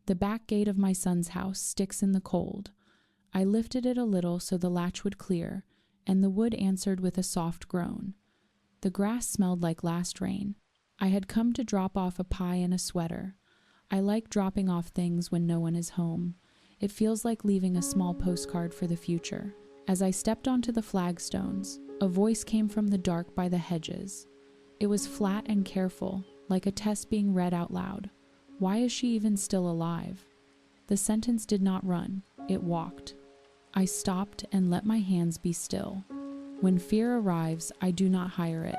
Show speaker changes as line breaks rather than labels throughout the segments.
The back gate of my son's house sticks in the cold. I lifted it a little so the latch would clear, and the wood answered with a soft groan. The grass smelled like last rain. I had come to drop off a pie and a sweater. I like dropping off things when no one is home. It feels like leaving a small postcard for the future. As I stepped onto the flagstones, a voice came from the dark by the hedges. It was flat and careful, like a test being read out loud. Why is she even still alive? The sentence did not run, it walked. I stopped and let my hands be still. When fear arrives, I do not hire it.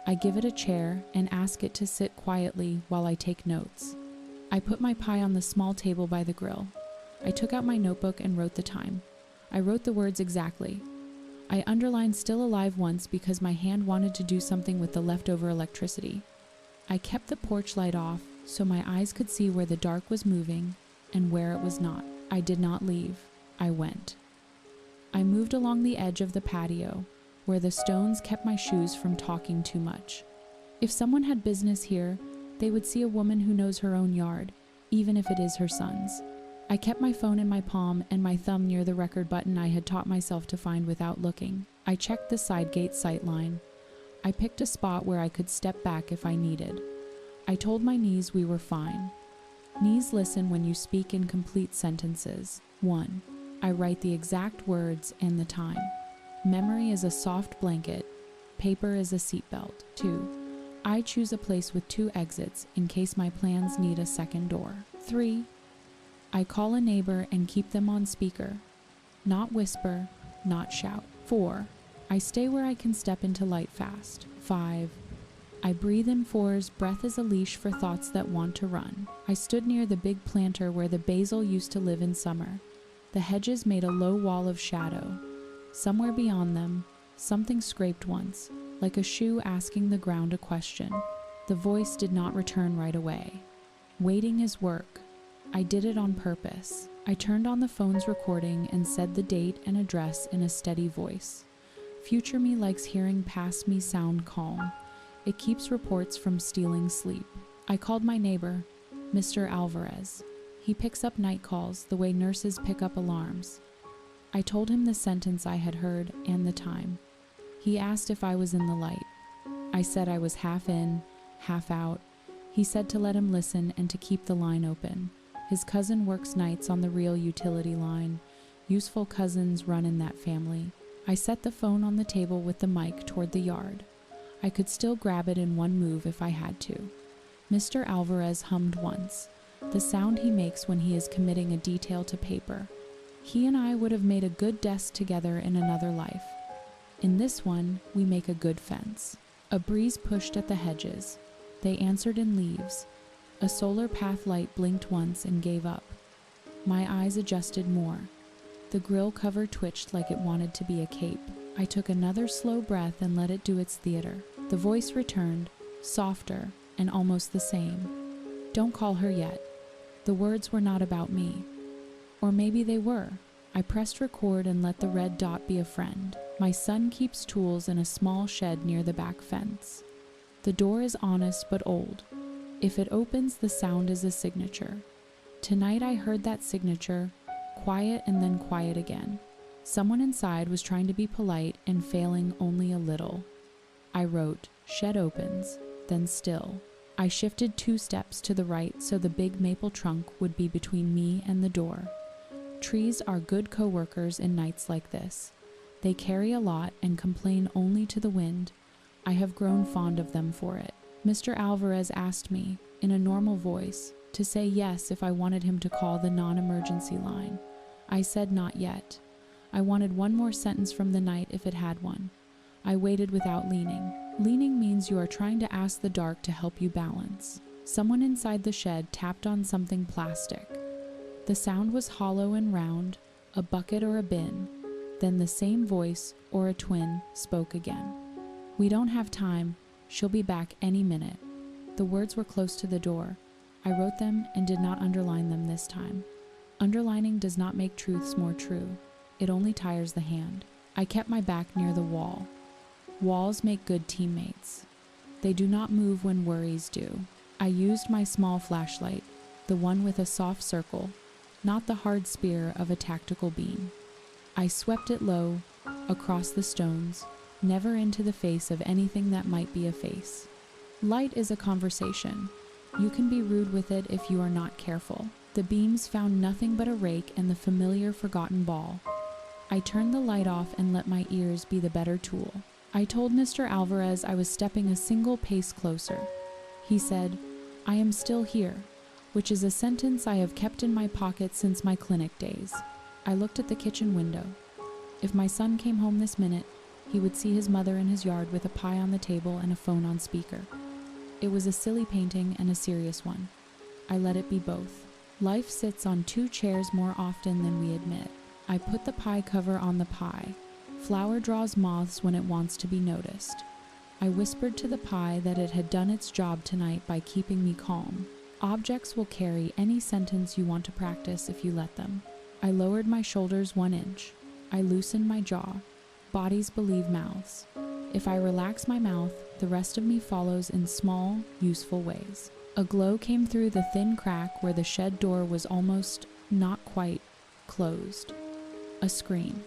I give it a chair and ask it to sit quietly while I take notes. I put my pie on the small table by the grill. I took out my notebook and wrote the time. I wrote the words exactly. I underlined "still alive" once because my hand wanted to do something with the leftover electricity. I kept the porch light off so my eyes could see where the dark was moving and where it was not. I did not leave. I went. I moved along the edge of the patio, where the stones kept my shoes from talking too much. If someone had business here, they would see a woman who knows her own yard, even if it is her son's. I kept my phone in my palm and my thumb near the record button I had taught myself to find without looking. I checked the side gate sightline. I picked a spot where I could step back if I needed. I told my knees we were fine. Knees listen when you speak in complete sentences. 1. I write the exact words and the time. Memory is a soft blanket. Paper is a seatbelt. 2. I choose a place with 2 exits in case my plans need a second door. 3. I call a neighbor and keep them on speaker. Not whisper, not shout. 4. I stay where I can step into light fast. 5. I breathe in 4s. Breath is a leash for thoughts that want to run. I stood near the big planter where the basil used to live in summer. The hedges made a low wall of shadow. Somewhere beyond them, something scraped once, like a shoe asking the ground a question. The voice did not return right away. Waiting is work. I did it on purpose. I turned on the phone's recording and said the date and address in a steady voice. Future me likes hearing past me sound calm. It keeps reports from stealing sleep. I called my neighbor, Mr. Alvarez. He picks up night calls the way nurses pick up alarms. I told him the sentence I had heard and the time. He asked if I was in the light. I said I was half in, half out. He said to let him listen and to keep the line open. His cousin works nights on the real utility line. Useful cousins run in that family. I set the phone on the table with the mic toward the yard. I could still grab it in one move if I had to. Mr. Alvarez hummed once, the sound he makes when he is committing a detail to paper. He and I would have made a good desk together in another life. In this one, we make a good fence. A breeze pushed at the hedges. They answered in leaves. A solar path light blinked once and gave up. My eyes adjusted more. The grill cover twitched like it wanted to be a cape. I took another slow breath and let it do its theater. The voice returned, softer and almost the same. Don't call her yet. The words were not about me. Or maybe they were. I pressed record and let the red dot be a friend. My son keeps tools in a small shed near the back fence. The door is honest but old. If it opens, the sound is a signature. Tonight I heard that signature, quiet and then quiet again. Someone inside was trying to be polite and failing only a little. I wrote, shed opens, then still. I shifted 2 steps to the right so the big maple trunk would be between me and the door. Trees are good co-workers in nights like this. They carry a lot and complain only to the wind. I have grown fond of them for it. Mr. Alvarez asked me, in a normal voice, to say yes if I wanted him to call the non-emergency line. I said not yet. I wanted one more sentence from the night if it had one. I waited without leaning. Leaning means you are trying to ask the dark to help you balance. Someone inside the shed tapped on something plastic. The sound was hollow and round, a bucket or a bin. Then the same voice, or a twin, spoke again. We don't have time. She'll be back any minute. The words were close to the door. I wrote them and did not underline them this time. Underlining does not make truths more true. It only tires the hand. I kept my back near the wall. Walls make good teammates. They do not move when worries do. I used my small flashlight. the one with a soft circle, not the hard spear of a tactical beam. I swept it low, across the stones, never into the face of anything that might be a face. Light is a conversation. You can be rude with it if you are not careful. The beams found nothing but a rake and the familiar forgotten ball. I turned the light off and let my ears be the better tool. I told Mr. Alvarez I was stepping a single pace closer. He said, "I am still here," which is a sentence I have kept in my pocket since my clinic days. I looked at the kitchen window. If my son came home this minute, he would see his mother in his yard with a pie on the table and a phone on speaker. It was a silly painting and a serious one. I let it be both. Life sits on two chairs more often than we admit. I put the pie cover on the pie. Flour draws moths when it wants to be noticed. I whispered to the pie that it had done its job tonight by keeping me calm. Objects will carry any sentence you want to practice if you let them. I lowered my shoulders 1 inch. I loosened my jaw. Bodies believe mouths. If I relax my mouth, the rest of me follows in small, useful ways. A glow came through the thin crack where the shed door was almost, not quite, closed. A screen.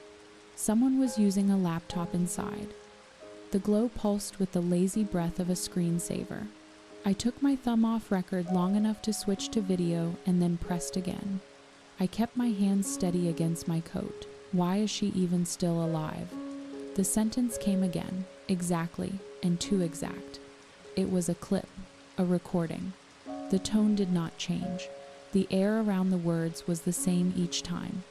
Someone was using a laptop inside. The glow pulsed with the lazy breath of a screensaver. I took my thumb off record long enough to switch to video and then pressed again. I kept my hands steady against my coat. Why is she even still alive? The sentence came again, exactly, and too exact. It was a clip, a recording. The tone did not change. The air around the words was the same each time.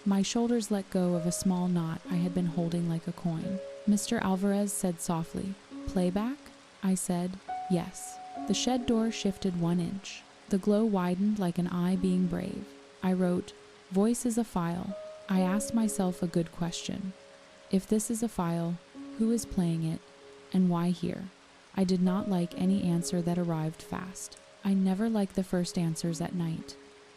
My shoulders let go of a small knot I had been holding like a coin. Mr. Alvarez said softly, "Playback?" I said, "Yes." The shed door shifted 1 inch. The glow widened like an eye being brave. I wrote, "Voice is a file." I asked myself a good question. If this is a file, who is playing it, and why here? I did not like any answer that arrived fast. I never like the first answers at night.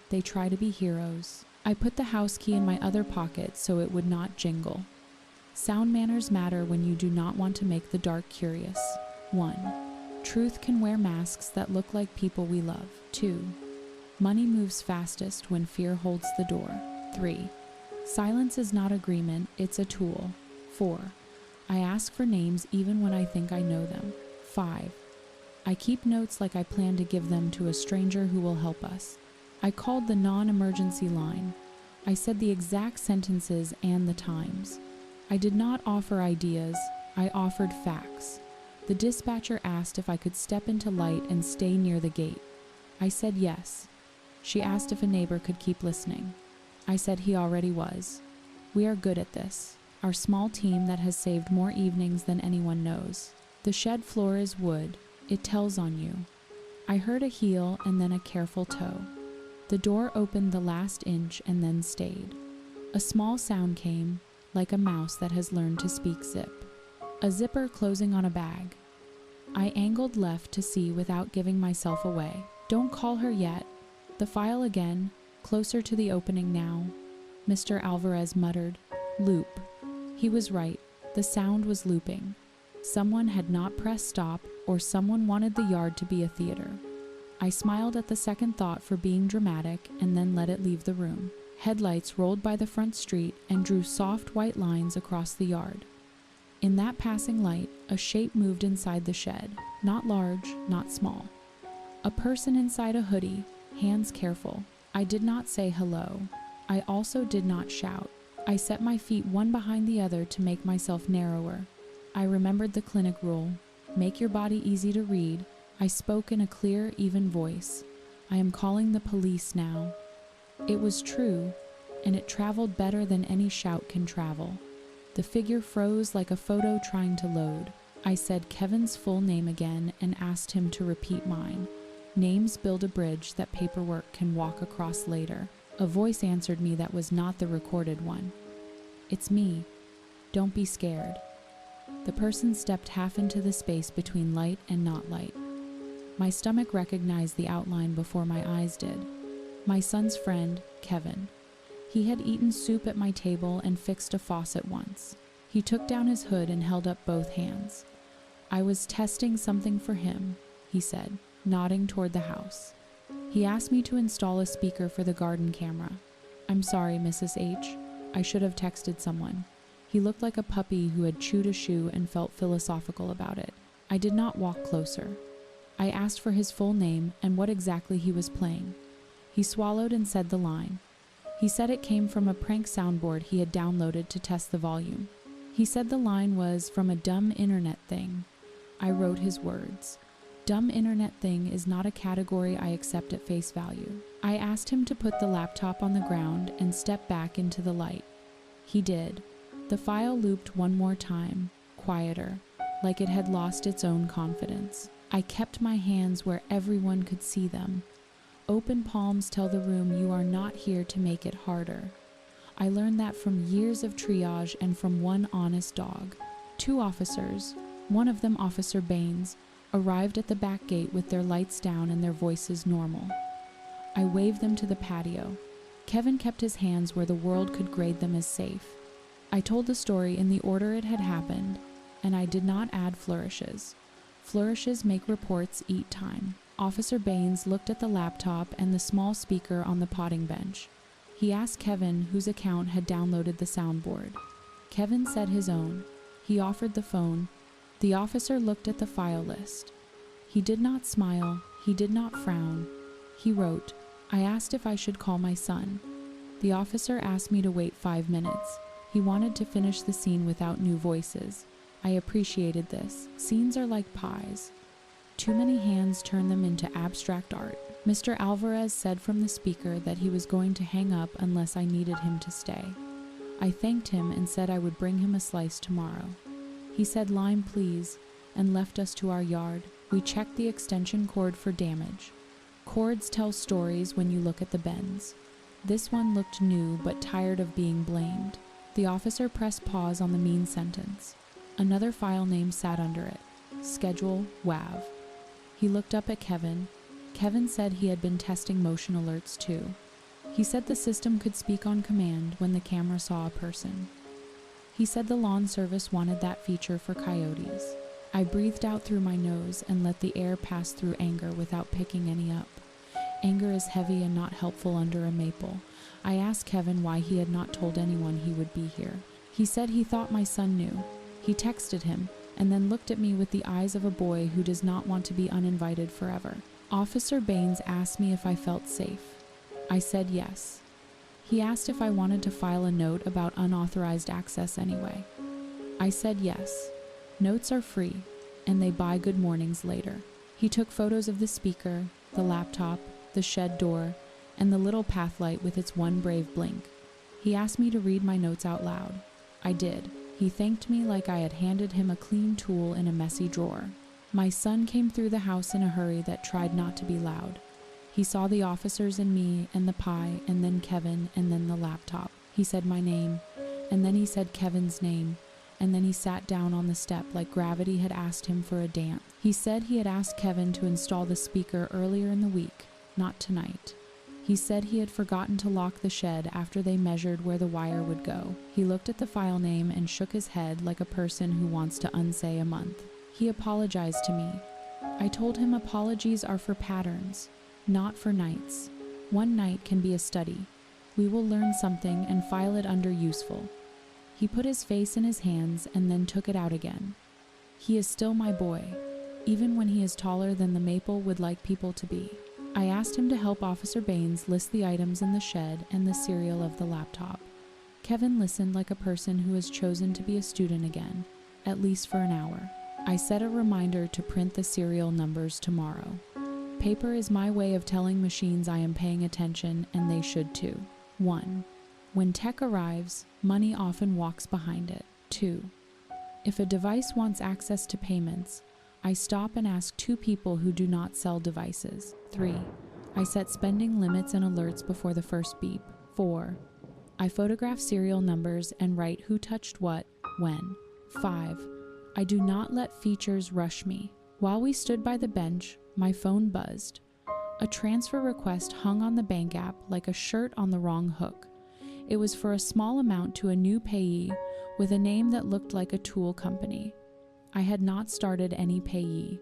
They try to be heroes. I put the house key in my other pocket so it would not jingle. Sound manners matter when you do not want to make the dark curious. 1. Truth can wear masks that look like people we love. 2. Money moves fastest when fear holds the door. 3. Silence is not agreement, it's a tool. 4. I ask for names even when I think I know them. 5. I keep notes like I plan to give them to a stranger who will help us. I called the non-emergency line. I said the exact sentences and the times. I did not offer ideas, I offered facts. The dispatcher asked if I could step into light and stay near the gate. I said yes. She asked if a neighbor could keep listening. I said he already was. We are good at this. Our small team that has saved more evenings than anyone knows. The shed floor is wood. It tells on you. I heard a heel and then a careful toe. The door opened the last inch and then stayed. A small sound came, like a mouse that has learned to speak zip. A zipper closing on a bag. I angled left to see without giving myself away. Don't call her yet. The file again, closer to the opening now. Mr. Alvarez muttered, "Loop." He was right. The sound was looping. Someone had not pressed stop, or someone wanted the yard to be a theater. I smiled at the second thought for being dramatic and then let it leave the room. Headlights rolled by the front street and drew soft white lines across the yard. In that passing light, a shape moved inside the shed, not large, not small. A person inside a hoodie, hands careful. I did not say hello. I also did not shout. I set my feet one behind the other to make myself narrower. I remembered the clinic rule, make your body easy to read. I spoke in a clear, even voice. I am calling the police now. It was true, and it traveled better than any shout can travel. The figure froze like a photo trying to load. I said Kevin's full name again and asked him to repeat mine. Names build a bridge that paperwork can walk across later. A voice answered me that was not the recorded one. "It's me. Don't be scared." The person stepped half into the space between light and not light. My stomach recognized the outline before my eyes did. My son's friend, Kevin. He had eaten soup at my table and fixed a faucet once. He took down his hood and held up both hands. "I was testing something for him," he said, nodding toward the house. He He asked me to install a speaker for the garden camera. I'm sorry, Mrs. H. I should have texted someone. He looked like a puppy who had chewed a shoe and felt philosophical about it. I did not walk closer. I asked for his full name and what exactly he was playing. He swallowed and said the line. He said it came from a prank soundboard he had downloaded to test the volume. He said the line was from a dumb internet thing. I wrote his words. Dumb internet thing is not a category I accept at face value. I asked him to put the laptop on the ground and step back into the light. He did. The file looped one more time, quieter, like it had lost its own confidence. I kept my hands where everyone could see them. Open palms tell the room you are not here to make it harder. I learned that from years of triage and from one honest dog. 2 officers, one of them Officer Baines, arrived at the back gate with their lights down and their voices normal. I waved them to the patio. Kevin kept his hands where the world could grade them as safe. I told the story in the order it had happened, and I did not add flourishes. Flourishes make reports eat time. Officer Baines looked at the laptop and the small speaker on the potting bench. He asked Kevin whose account had downloaded the soundboard. Kevin said his own. He offered the phone. The officer looked at the file list. He did not smile. He did not frown. He wrote, I asked if I should call my son. The officer asked me to wait 5 minutes. He wanted to finish the scene without new voices. I appreciated this. Scenes are like pies. Too many hands turn them into abstract art. Mr. Alvarez said from the speaker that he was going to hang up unless I needed him to stay. I thanked him and said I would bring him a slice tomorrow. He said lime please and left us to our yard. We checked the extension cord for damage. Cords tell stories when you look at the bends. This one looked new but tired of being blamed. The officer pressed pause on the mean sentence. Another file name sat under it. Schedule WAV. He looked up at Kevin. Kevin said he had been testing motion alerts too. He said the system could speak on command when the camera saw a person. He said the lawn service wanted that feature for coyotes. I breathed out through my nose and let the air pass through anger without picking any up. Anger is heavy and not helpful under a maple. I asked Kevin why he had not told anyone he would be here. He said he thought my son knew. He texted him, and then looked at me with the eyes of a boy who does not want to be uninvited forever. Officer Baines asked me if I felt safe. I said yes. He asked if I wanted to file a note about unauthorized access anyway. I said yes. Notes are free, and they buy good mornings later. He took photos of the speaker, the laptop, the shed door, and the little path light with its one brave blink. He asked me to read my notes out loud. I did. He thanked me like I had handed him a clean tool in a messy drawer. My son came through the house in a hurry that tried not to be loud. He saw the officers and me and the pie and then Kevin and then the laptop. He said my name, and then he said Kevin's name, and then he sat down on the step like gravity had asked him for a dance. He said he had asked Kevin to install the speaker earlier in the week, not tonight. He said he had forgotten to lock the shed after they measured where the wire would go. He looked at the file name and shook his head like a person who wants to unsay a month. He apologized to me. I told him apologies are for patterns, not for nights. One night can be a study. We will learn something and file it under useful. He put his face in his hands and then took it out again. He is still my boy, even when he is taller than the maple would like people to be. I asked him to help Officer Baines list the items in the shed and the serial of the laptop. Kevin listened like a person who has chosen to be a student again, at least for an hour. I set a reminder to print the serial numbers tomorrow. Paper is my way of telling machines I am paying attention, and they should too. 1. When tech arrives, money often walks behind it. 2. If a device wants access to payments, I stop and ask 2 people who do not sell devices. 3. I set spending limits and alerts before the first beep. 4. I photograph serial numbers and write who touched what, when. 5. I do not let features rush me. While we stood by the bench, my phone buzzed. A transfer request hung on the bank app like a shirt on the wrong hook. It was for a small amount to a new payee with a name that looked like a tool company. I had not started any payee.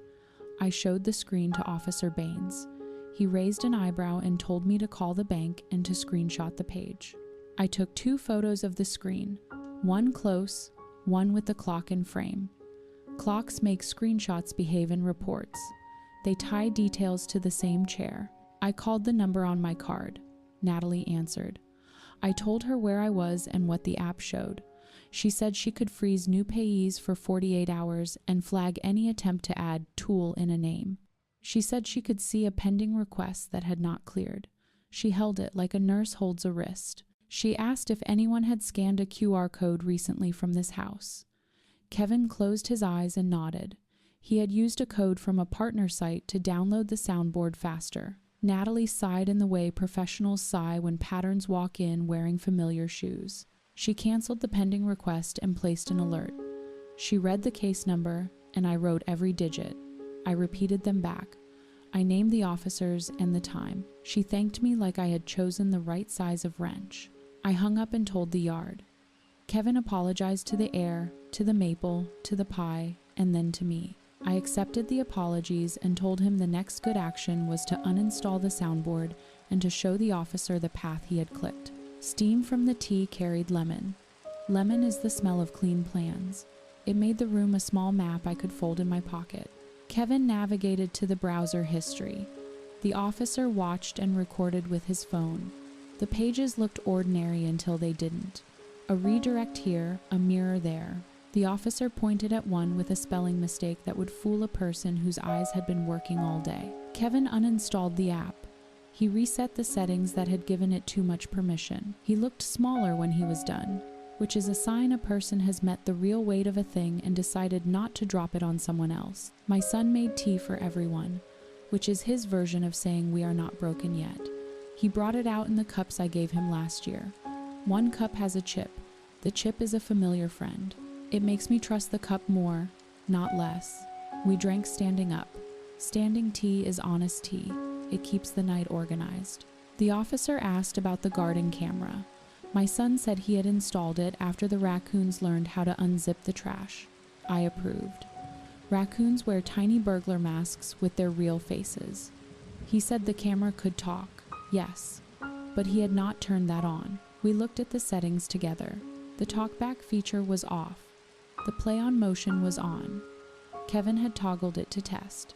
I showed the screen to Officer Baines. He raised an eyebrow and told me to call the bank and to screenshot the page. I took 2 photos of the screen, one close, one with the clock in frame. Clocks make screenshots behave in reports. They tie details to the same chair. I called the number on my card. Natalie answered. I told her where I was and what the app showed. She said she could freeze new payees for 48 hours and flag any attempt to add tool in a name. She said she could see a pending request that had not cleared. She held it like a nurse holds a wrist. She asked if anyone had scanned a QR code recently from this house. Kevin closed his eyes and nodded. He had used a code from a partner site to download the soundboard faster. Natalie sighed in the way professionals sigh when patterns walk in wearing familiar shoes. She canceled the pending request and placed an alert. She read the case number, and I wrote every digit. I repeated them back. I named the officers and the time. She thanked me like I had chosen the right size of wrench. I hung up and told the yard. Kevin apologized to the air, to the maple, to the pie, and then to me. I accepted the apologies and told him the next good action was to uninstall the soundboard and to show the officer the path he had clicked. Steam from the tea carried lemon. Lemon is the smell of clean plans. It made the room a small map I could fold in my pocket. Kevin navigated to the browser history. The officer watched and recorded with his phone. The pages looked ordinary until they didn't. A redirect here, a mirror there. The officer pointed at one with a spelling mistake that would fool a person whose eyes had been working all day. Kevin uninstalled the app. He reset the settings that had given it too much permission. He looked smaller when he was done, which is a sign a person has met the real weight of a thing and decided not to drop it on someone else. My son made tea for everyone, which is his version of saying we are not broken yet. He brought it out in the cups I gave him last year. One cup has a chip. The chip is a familiar friend. It makes me trust the cup more, not less. We drank standing up. Standing tea is honest tea. It keeps the night organized. The officer asked about the garden camera. My son said he had installed it after the raccoons learned how to unzip the trash. I approved. Raccoons wear tiny burglar masks with their real faces. He said the camera could talk, yes, but he had not turned that on. We looked at the settings together. The talkback feature was off. The play on motion was on. Kevin had toggled it to test.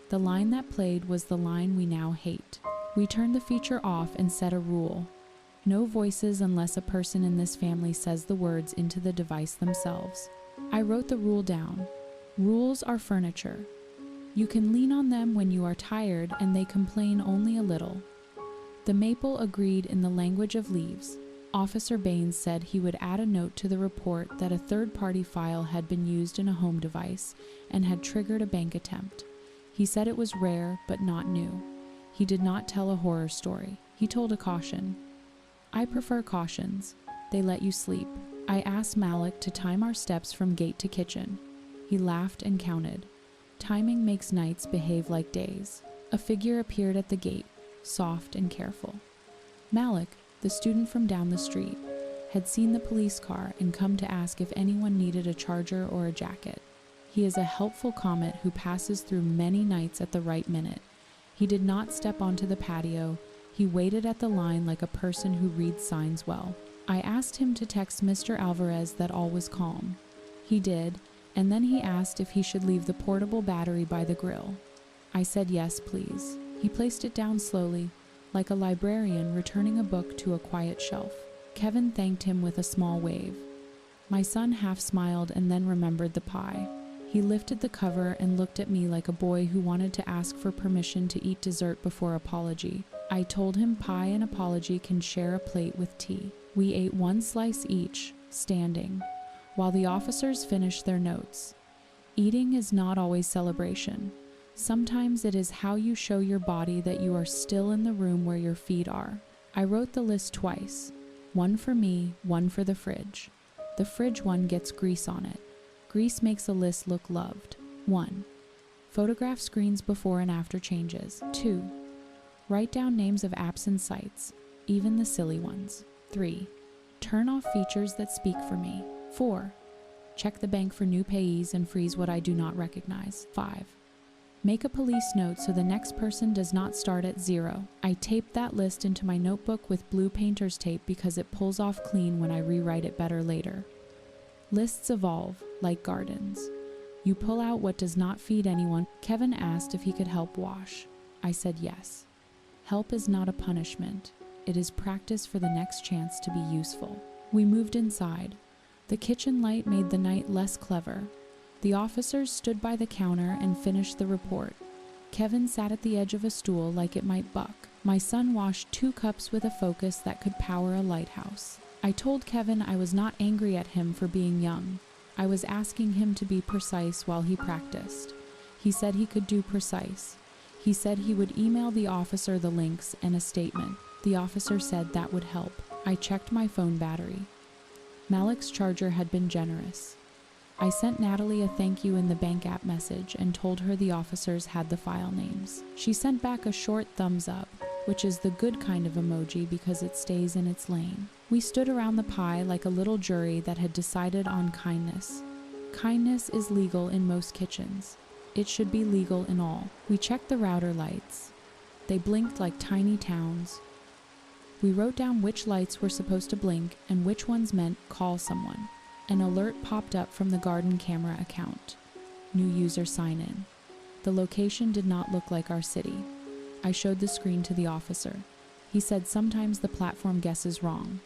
The line that played was the line we now hate. We turned the feature off and set a rule. No voices unless a person in this family says the words into the device themselves. I wrote the rule down. Rules are furniture. You can lean on them when you are tired and they complain only a little. The maple agreed in the language of leaves. Officer Baines said he would add a note to the report that a third-party file had been used in a home device and had triggered a bank attempt. He said it was rare but not new. He did not tell a horror story. He told a caution. I prefer cautions. They let you sleep. I asked Malik to time our steps from gate to kitchen. He laughed and counted. Timing makes nights behave like days. A figure appeared at the gate, soft and careful. Malik, the student from down the street, had seen the police car and come to ask if anyone needed a charger or a jacket. He is a helpful comet who passes through many nights at the right minute. He did not step onto the patio. He waited at the line like a person who reads signs well. I asked him to text Mr. Alvarez that all was calm. He did, and then he asked if he should leave the portable battery by the grill. I said yes, please. He placed it down slowly, like a librarian returning a book to a quiet shelf. Kevin thanked him with a small wave. My son half smiled and then remembered the pie. He lifted the cover and looked at me like a boy who wanted to ask for permission to eat dessert before apology. I told him pie and apology can share a plate with tea. We ate one slice each, standing, while the officers finished their notes. Eating is not always celebration. Sometimes it is how you show your body that you are still in the room where your feet are. I wrote the list twice. One for me, one for the fridge. The fridge one gets grease on it. Grease makes a list look loved. 1. Photograph screens before and after changes. 2. Write down names of apps and sites, even the silly ones. 3. Turn off features that speak for me. 4. Check the bank for new payees and freeze what I do not recognize. 5. Make a police note so the next person does not start at 0. I taped that list into my notebook with blue painter's tape because it pulls off clean when I rewrite it better later. Lists evolve, like gardens. You pull out what does not feed anyone. Kevin asked if he could help wash. I said yes. Help is not a punishment. It is practice for the next chance to be useful. We moved inside. The kitchen light made the night less clever. The officers stood by the counter and finished the report. Kevin sat at the edge of a stool like it might buck. My son washed 2 cups with a focus that could power a lighthouse. I told Kevin I was not angry at him for being young. I was asking him to be precise while he practiced. He said he could do precise. He said he would email the officer the links and a statement. The officer said that would help. I checked my phone battery. Malik's charger had been generous. I sent Natalie a thank you in the bank app message and told her the officers had the file names. She sent back a short thumbs up, which is the good kind of emoji because it stays in its lane. We stood around the pie like a little jury that had decided on kindness. Kindness is legal in most kitchens. It should be legal in all. We checked the router lights. They blinked like tiny towns. We wrote down which lights were supposed to blink and which ones meant call someone. An alert popped up from the garden camera account. New user sign in. The location did not look like our city. I showed the screen to the officer. He said sometimes the platform guesses wrong.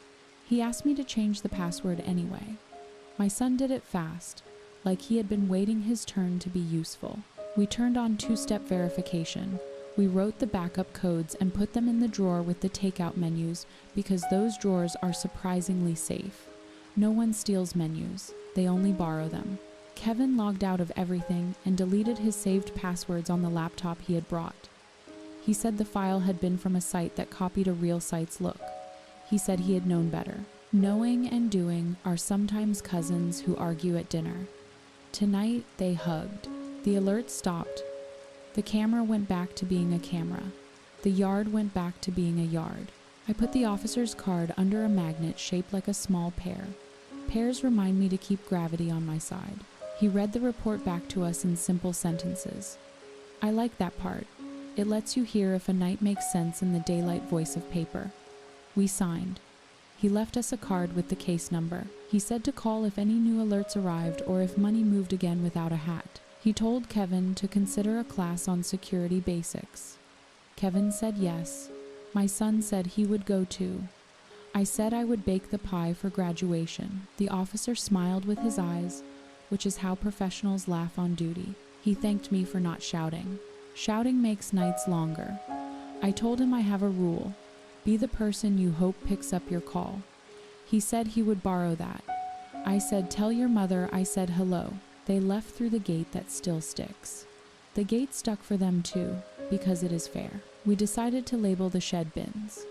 He asked me to change the password anyway. My son did it fast, like he had been waiting his turn to be useful. We turned on 2-step verification. We wrote the backup codes and put them in the drawer with the takeout menus because those drawers are surprisingly safe. No one steals menus, they only borrow them. Kevin logged out of everything and deleted his saved passwords on the laptop he had brought. He said the file had been from a site that copied a real site's look. He said he had known better. Knowing and doing are sometimes cousins who argue at dinner. Tonight, they hugged. The alert stopped. The camera went back to being a camera. The yard went back to being a yard. I put the officer's card under a magnet shaped like a small pear. Pears remind me to keep gravity on my side. He read the report back to us in simple sentences. I like that part. It lets you hear if a night makes sense in the daylight voice of paper. We signed. He left us a card with the case number. He said to call if any new alerts arrived or if money moved again without a hat. He told Kevin to consider a class on security basics. Kevin said yes. My son said he would go too. I said I would bake the pie for graduation. The officer smiled with his eyes, which is how professionals laugh on duty. He thanked me for not shouting. Shouting makes nights longer. I told him I have a rule. Be the person you hope picks up your call. He said he would borrow that. I said, tell your mother I said hello. They left through the gate that still sticks. The gate stuck for them too, because it is fair. We decided to label the shed bins.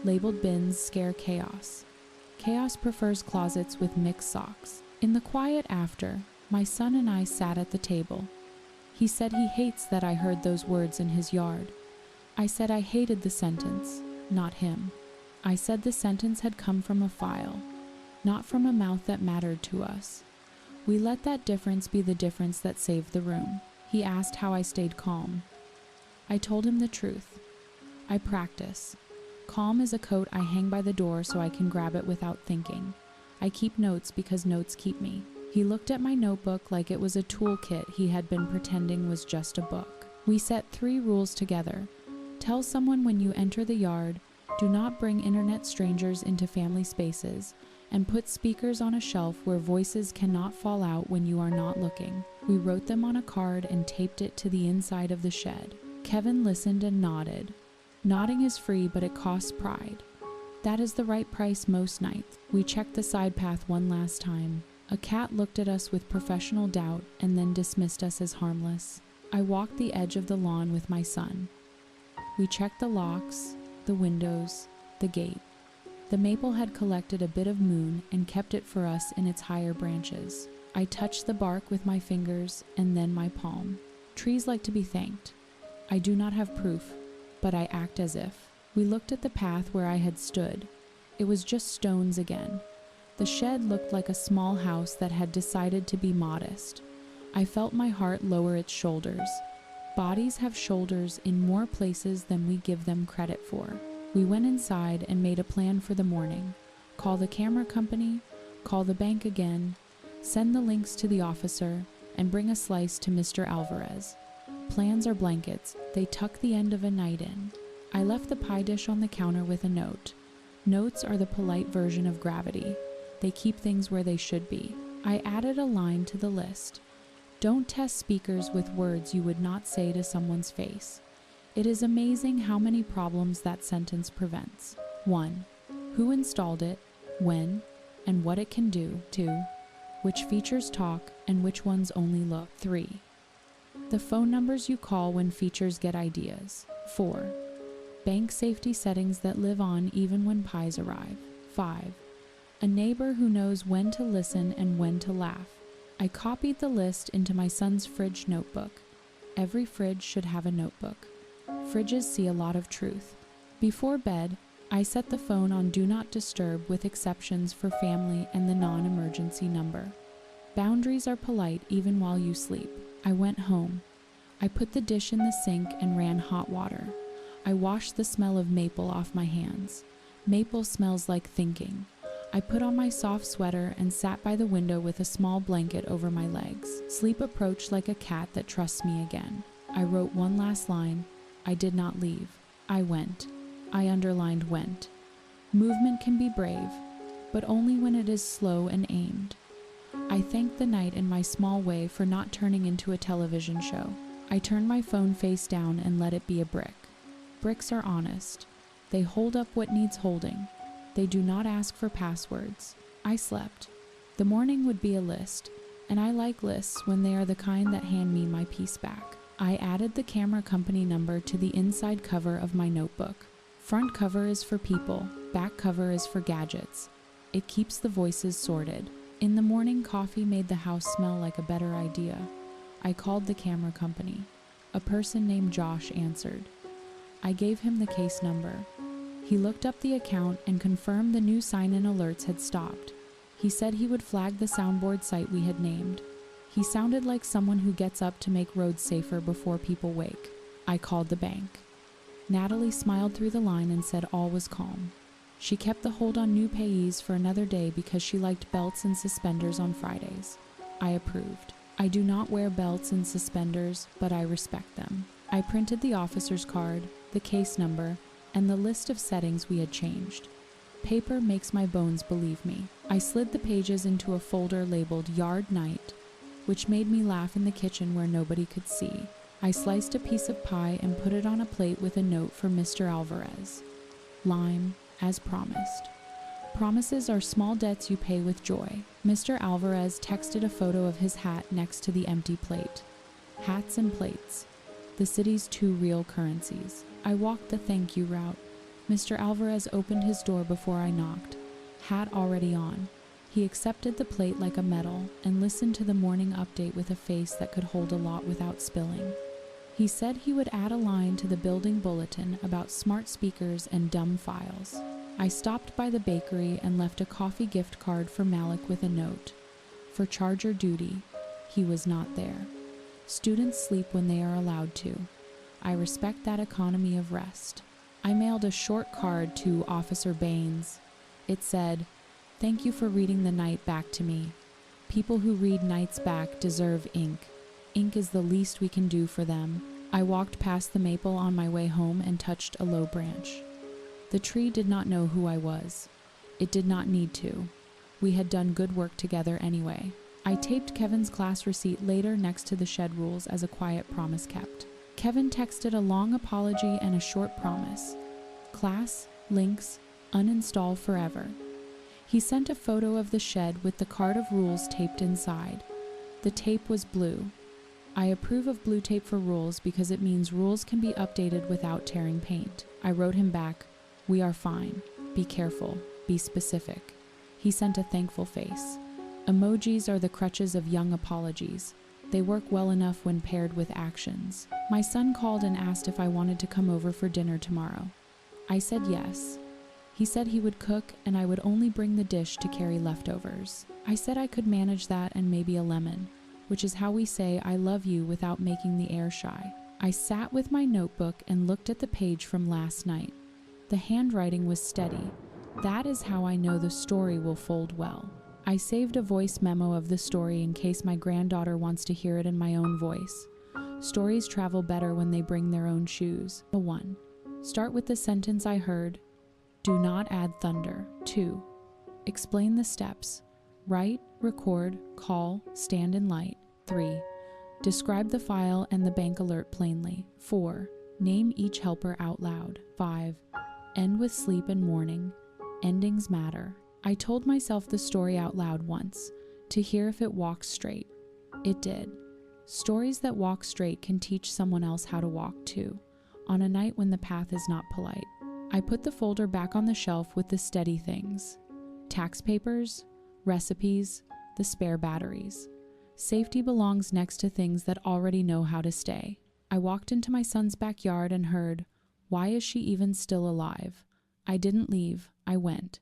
Labeled bins scare chaos. Chaos prefers closets with mixed socks. In the quiet after, my son and I sat at the table. He said he hates that I heard those words in his yard. I said I hated the sentence, not him. I said the sentence had come from a file, not from a mouth that mattered to us. We let that difference be the difference that saved the room. He asked how I stayed calm. I told him the truth. I practice. Calm is a coat I hang by the door so I can grab it without thinking. I keep notes because notes keep me. He looked at my notebook like it was a toolkit he had been pretending was just a book. We set 3 rules together. Tell someone when you enter the yard, do not bring internet strangers into family spaces, and put speakers on a shelf where voices cannot fall out when you are not looking. We wrote them on a card and taped it to the inside of the shed. Kevin listened and nodded. Nodding is free, but it costs pride. That is the right price most nights. We checked the side path one last time. A cat looked at us with professional doubt and then dismissed us as harmless. I walked the edge of the lawn with my son. We checked the locks, the windows, the gate. The maple had collected a bit of moon and kept it for us in its higher branches. I touched the bark with my fingers and then my palm. Trees like to be thanked. I do not have proof, but I act as if. We looked at the path where I had stood. It was just stones again. The shed looked like a small house that had decided to be modest. I felt my heart lower its shoulders. Bodies have shoulders in more places than we give them credit for. We went inside and made a plan for the morning. Call the camera company, call the bank again, send the links to the officer, and bring a slice to Mr. Alvarez. Plans are blankets. They tuck the end of a night in. I left the pie dish on the counter with a note. Notes are the polite version of gravity. They keep things where they should be. I added a line to the list. Don't test speakers with words you would not say to someone's face. It is amazing how many problems that sentence prevents. 1. Who installed it, when, and what it can do. 2. Which features talk and which ones only look. 3. The phone numbers you call when features get ideas. 4. Bank safety settings that live on even when pies arrive. 5. A neighbor who knows when to listen and when to laugh. I copied the list into my son's fridge notebook. Every fridge should have a notebook. Fridges see a lot of truth. Before bed, I set the phone on Do Not Disturb with exceptions for family and the non-emergency number. Boundaries are polite even while you sleep. I went home. I put the dish in the sink and ran hot water. I washed the smell of maple off my hands. Maple smells like thinking. I put on my soft sweater and sat by the window with a small blanket over my legs. Sleep approached like a cat that trusts me again. I wrote one last line. I did not leave. I went. I underlined went. Movement can be brave, but only when it is slow and aimed. I thanked the night in my small way for not turning into a television show. I turned my phone face down and let it be a brick. Bricks are honest. They hold up what needs holding. They do not ask for passwords. I slept. The morning would be a list, and I like lists when they are the kind that hand me my piece back. I added the camera company number to the inside cover of my notebook. Front cover is for people, back cover is for gadgets. It keeps the voices sorted. In the morning, coffee made the house smell like a better idea. I called the camera company. A person named Josh answered. I gave him the case number. He looked up the account and confirmed the new sign-in alerts had stopped. He said he would flag the soundboard site we had named. He sounded like someone who gets up to make roads safer before people wake. I called the bank. Natalie smiled through the line and said all was calm. She kept the hold on new payees for another day because she liked belts and suspenders on Fridays. I approved. I do not wear belts and suspenders, but I respect them. I printed the officer's card, the case number, and the list of settings we had changed. Paper makes my bones believe me. I slid the pages into a folder labeled Yard Night, which made me laugh in the kitchen where nobody could see. I sliced a piece of pie and put it on a plate with a note for Mr. Alvarez. Lime, as promised. Promises are small debts you pay with joy. Mr. Alvarez texted a photo of his hat next to the empty plate. Hats and plates. The city's two real currencies. I walked the thank you route. Mr. Alvarez opened his door before I knocked. Hat already on. He accepted the plate like a medal and listened to the morning update with a face that could hold a lot without spilling. He said he would add a line to the building bulletin about smart speakers and dumb files. I stopped by the bakery and left a coffee gift card for Malik with a note. For charger duty, he was not there. Students sleep when they are allowed to. I respect that economy of rest. I mailed a short card to Officer Baines. It said, "Thank you for reading the night back to me. People who read nights back deserve ink. Ink is the least we can do for them." I walked past the maple on my way home and touched a low branch. The tree did not know who I was. It did not need to. We had done good work together anyway. I taped Kevin's class receipt later next to the shed rules as a quiet promise kept. Kevin texted a long apology and a short promise. Class, links, uninstall forever. He sent a photo of the shed with the card of rules taped inside. The tape was blue. I approve of blue tape for rules because it means rules can be updated without tearing paint. I wrote him back, "We are fine. Be careful. Be specific." He sent a thankful face. Emojis are the crutches of young apologies. They work well enough when paired with actions. My son called and asked if I wanted to come over for dinner tomorrow. I said yes. He said he would cook and I would only bring the dish to carry leftovers. I said I could manage that and maybe a lemon, which is how we say I love you without making the air shy. I sat with my notebook and looked at the page from last night. The handwriting was steady. That is how I know the story will fold well. I saved a voice memo of the story in case my granddaughter wants to hear it in my own voice. Stories travel better when they bring their own shoes. 1. Start with the sentence I heard. Do not add thunder. 2. Explain the steps. Write, record, call, stand in light. 3. Describe the file and the bank alert plainly. 4. Name each helper out loud. 5. End with sleep and morning. Endings matter. I told myself the story out loud once, to hear if it walks straight. It did. Stories that walk straight can teach someone else how to walk too, on a night when the path is not polite. I put the folder back on the shelf with the steady things. Tax papers, recipes, the spare batteries. Safety belongs next to things that already know how to stay. I walked into my son's backyard and heard, "Why is she even still alive?" I didn't leave, I went.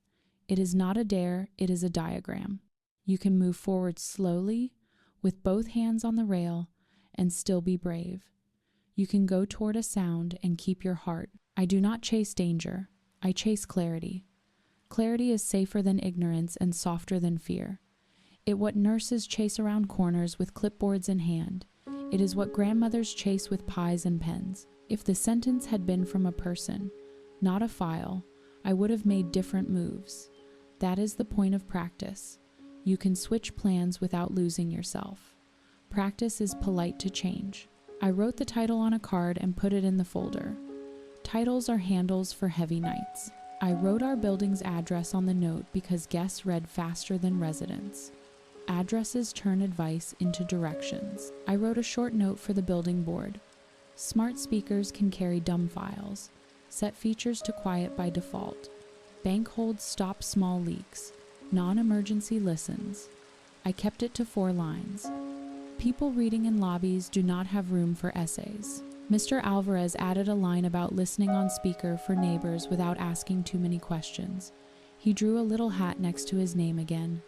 It is not a dare, it is a diagram. You can move forward slowly, with both hands on the rail, and still be brave. You can go toward a sound and keep your heart. I do not chase danger, I chase clarity. Clarity is safer than ignorance and softer than fear. It what nurses chase around corners with clipboards in hand. It is what grandmothers chase with pies and pens. If the sentence had been from a person, not a file, I would have made different moves. That is the point of practice. You can switch plans without losing yourself. Practice is polite to change. I wrote the title on a card and put it in the folder. Titles are handles for heavy nights. I wrote our building's address on the note because guests read faster than residents. Addresses turn advice into directions. I wrote a short note for the building board. Smart speakers can carry dumb files. Set features to quiet by default. Bank holds stop small leaks. Non-emergency listens. I kept it to 4 lines. People reading in lobbies do not have room for essays. Mr. Alvarez added a line about listening on speaker for neighbors without asking too many questions. He drew a little hat next to his name again.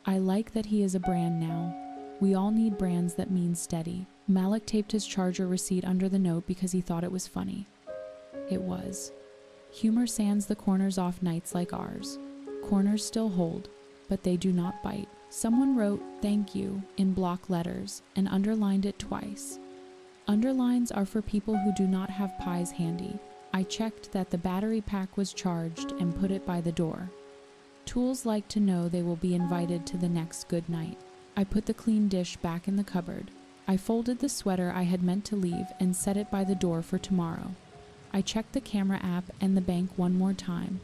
I like that he is a brand now. We all need brands that mean steady. Malik taped his charger receipt under the note because he thought it was funny. It was. Humor sands the corners off nights like ours. Corners still hold, but they do not bite. Someone wrote, "Thank you," in block letters and underlined it twice. Underlines are for people who do not have pies handy. I checked that the battery pack was charged and put it by the door. Tools like to know they will be invited to the next good night. I put the clean dish back in the cupboard. I folded the sweater I had meant to leave and set it by the door for tomorrow. I checked the camera app and the bank one more time.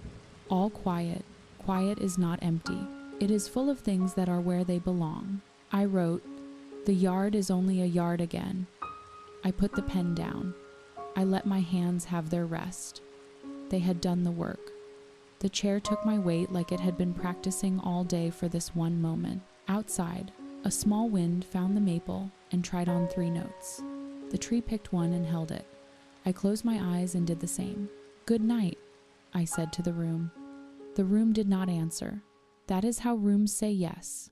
All quiet. Quiet is not empty. It is full of things that are where they belong. I wrote, "The yard is only a yard again." I put the pen down. I let my hands have their rest. They had done the work. The chair took my weight like it had been practicing all day for this one moment. Outside, a small wind found the maple and tried on 3 notes. The tree picked one and held it. I closed my eyes and did the same. "Good night," I said to the room. The room did not answer. That is how rooms say yes.